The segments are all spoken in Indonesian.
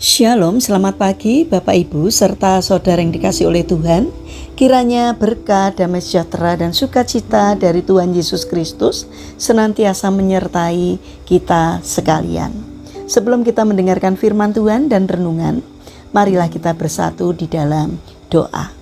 Shalom, selamat pagi Bapak Ibu serta saudara yang dikasihi oleh Tuhan. Kiranya berkat, damai sejahtera dan sukacita dari Tuhan Yesus Kristus senantiasa menyertai kita sekalian. Sebelum kita mendengarkan firman Tuhan dan renungan, marilah kita bersatu di dalam doa.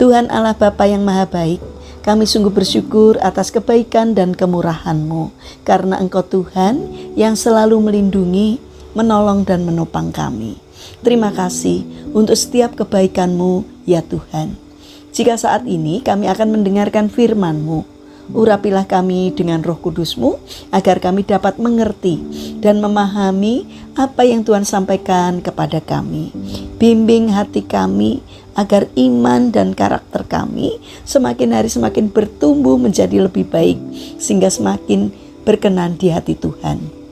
Tuhan Allah Bapa yang Maha Baik, kami sungguh bersyukur atas kebaikan dan kemurahan-Mu, karena Engkau Tuhan yang selalu melindungi, menolong dan menopang kami. Terima kasih untuk setiap kebaikan-Mu ya Tuhan. Jika saat ini kami akan mendengarkan firman-Mu, urapilah kami dengan Roh Kudus-Mu agar kami dapat mengerti dan memahami apa yang Tuhan sampaikan kepada kami. Bimbing hati kami agar iman dan karakter kami semakin hari semakin bertumbuh menjadi lebih baik, sehingga semakin berkenan di hati Tuhan.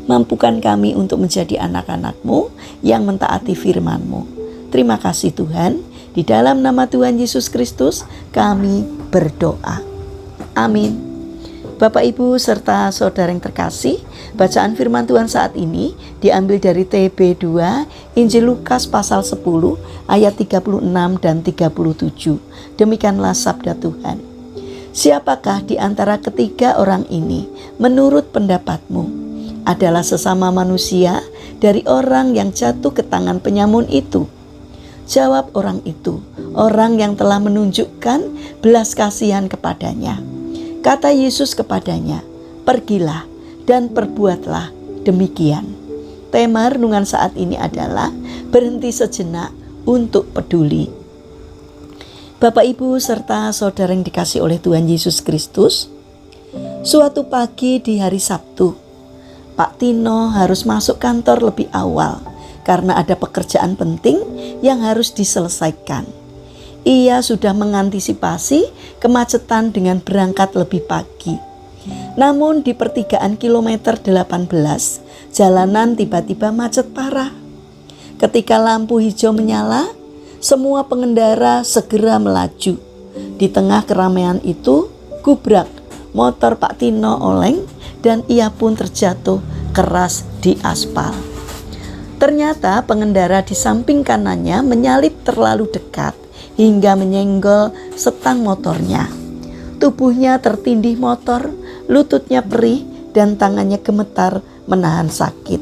Mampukan kami untuk menjadi anak-anak-Mu yang mentaati firman-Mu. Terima kasih Tuhan, di dalam nama Tuhan Yesus Kristus kami berdoa. Amin. Bapak Ibu serta saudara yang terkasih, bacaan firman Tuhan saat ini diambil dari TB 2 Injil Lukas pasal 10 ayat 36 dan 37. Demikianlah sabda Tuhan. Siapakah di antara ketiga orang ini menurut pendapatmu adalah sesama manusia dari orang yang jatuh ke tangan penyamun itu? Jawab orang itu, orang yang telah menunjukkan belas kasihan kepadanya. Kata Yesus kepadanya, pergilah dan perbuatlah demikian. Tema renungan saat ini adalah berhenti sejenak untuk peduli. Bapak Ibu serta saudara yang dikasihi oleh Tuhan Yesus Kristus, suatu pagi di hari Sabtu, Pak Tino harus masuk kantor lebih awal karena ada pekerjaan penting yang harus diselesaikan. Ia sudah mengantisipasi kemacetan dengan berangkat lebih pagi. Namun di pertigaan kilometer 18, jalanan tiba-tiba macet parah. Ketika lampu hijau menyala, semua pengendara segera melaju. Di tengah keramaian itu, gubrak, motor Pak Tino oleng dan ia pun terjatuh keras di aspal. Ternyata pengendara di samping kanannya menyalip terlalu dekat hingga menyenggol setang motornya. Tubuhnya tertindih motor, lututnya perih dan tangannya gemetar menahan sakit.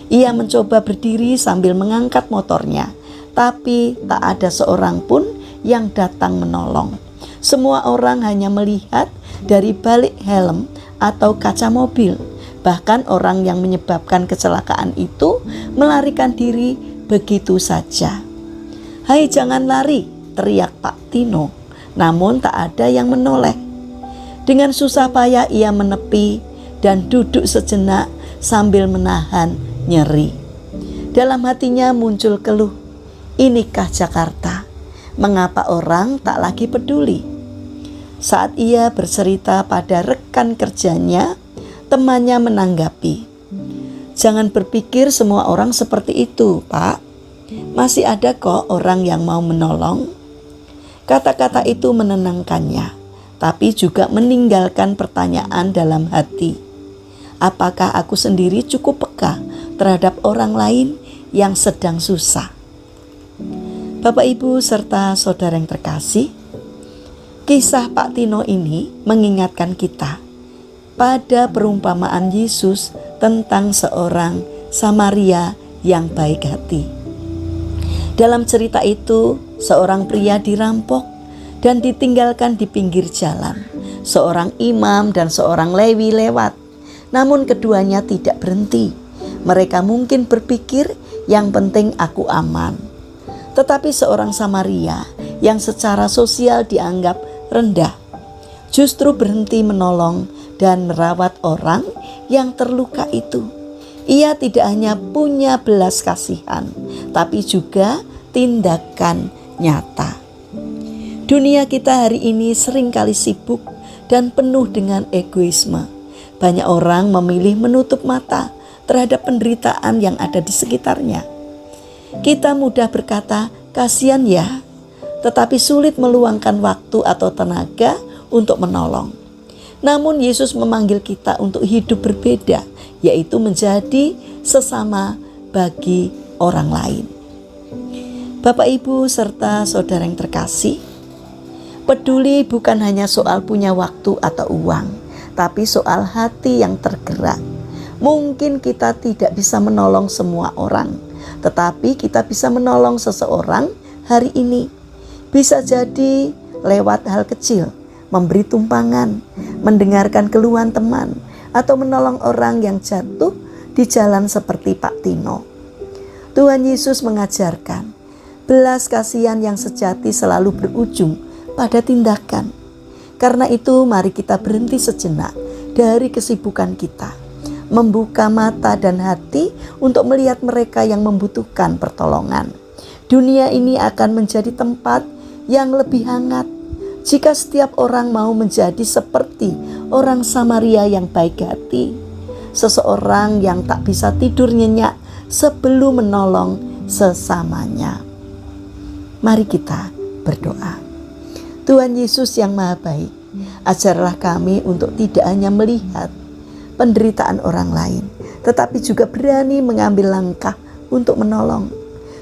Ia mencoba berdiri sambil mengangkat motornya, tapi tak ada seorang pun yang datang menolong. Semua orang hanya melihat dari balik helm atau kaca mobil. Bahkan orang yang menyebabkan kecelakaan itu melarikan diri begitu saja. "Hai, jangan lari!" teriak Pak Tino. Namun tak ada yang menoleh. Dengan susah payah ia menepi dan duduk sejenak sambil menahan nyeri. Dalam hatinya muncul keluh, inikah Jakarta? Mengapa orang tak lagi peduli? Saat ia bercerita pada rekan kerjanya, temannya menanggapi, "Jangan berpikir semua orang seperti itu, Pak. Masih ada kok orang yang mau menolong." Kata-kata itu menenangkannya, tapi juga meninggalkan pertanyaan dalam hati. Apakah aku sendiri cukup peka terhadap orang lain yang sedang susah? Bapak Ibu serta saudara yang terkasih, kisah Pak Tino ini mengingatkan kita pada perumpamaan Yesus tentang seorang Samaria yang baik hati. Dalam cerita itu, seorang pria dirampok dan ditinggalkan di pinggir jalan. Seorang imam dan seorang Lewi lewat, namun keduanya tidak berhenti. Mereka mungkin berpikir, yang penting aku aman. Tetapi seorang Samaria yang secara sosial dianggap rendah, justru berhenti menolong dan merawat orang yang terluka itu. Ia tidak hanya punya belas kasihan, tapi juga tindakan nyata. Dunia kita hari ini seringkali sibuk dan penuh dengan egoisme. Banyak orang memilih menutup mata terhadap penderitaan yang ada di sekitarnya. Kita mudah berkata, kasihan ya, tetapi sulit meluangkan waktu atau tenaga untuk menolong. Namun Yesus memanggil kita untuk hidup berbeda, yaitu menjadi sesama bagi orang lain. Bapak, Ibu, serta saudara yang terkasih, peduli bukan hanya soal punya waktu atau uang, tapi soal hati yang tergerak. Mungkin kita tidak bisa menolong semua orang, tetapi kita bisa menolong seseorang hari ini. Bisa jadi lewat hal kecil, memberi tumpangan, mendengarkan keluhan teman, atau menolong orang yang jatuh di jalan seperti Pak Tino. Tuhan Yesus mengajarkan, belas kasihan yang sejati selalu berujung pada tindakan. Karena itu mari kita berhenti sejenak dari kesibukan kita, membuka mata dan hati untuk melihat mereka yang membutuhkan pertolongan. Dunia ini akan menjadi tempat yang lebih hangat jika setiap orang mau menjadi seperti orang Samaria yang baik hati, seseorang yang tak bisa tidur nyenyak sebelum menolong sesamanya. Mari kita berdoa. Tuhan Yesus yang Maha Baik, ajarlah kami untuk tidak hanya melihat penderitaan orang lain, tetapi juga berani mengambil langkah untuk menolong.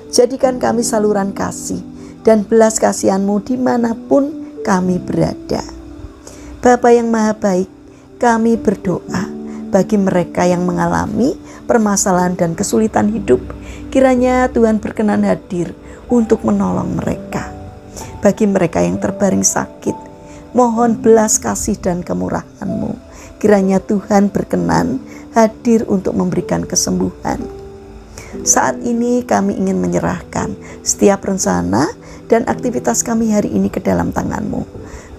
Jadikan kami saluran kasih dan belas kasihan-Mu dimanapun kami berada. Bapa yang Maha Baik, kami berdoa bagi mereka yang mengalami permasalahan dan kesulitan hidup. Kiranya Tuhan berkenan hadir untuk menolong mereka. Bagi mereka yang terbaring sakit, mohon belas kasih dan kemurahan-Mu. Kiranya Tuhan berkenan hadir untuk memberikan kesembuhan. Saat ini kami ingin menyerahkan setiap rencana dan aktivitas kami hari ini ke dalam tangan-Mu.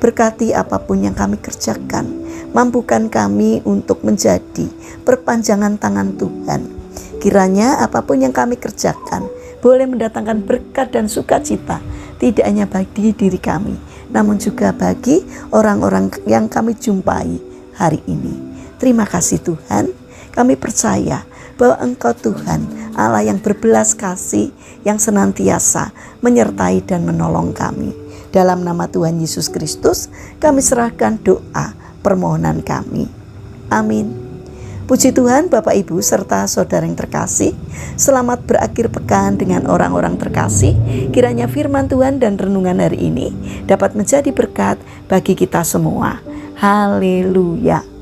Berkati apapun yang kami kerjakan, mampukan kami untuk menjadi perpanjangan tangan Tuhan. Kiranya apapun yang kami kerjakan boleh mendatangkan berkat dan sukacita, tidak hanya bagi diri kami, namun juga bagi orang-orang yang kami jumpai hari ini. Terima kasih Tuhan, kami percaya bahwa Engkau Tuhan Allah yang berbelas kasih, yang senantiasa menyertai dan menolong kami. Dalam nama Tuhan Yesus Kristus, kami serahkan doa permohonan kami. Amin. Puji Tuhan, Bapak, Ibu, serta saudara yang terkasih. Selamat berakhir pekan dengan orang-orang terkasih. Kiranya firman Tuhan dan renungan hari ini dapat menjadi berkat bagi kita semua. Haleluya.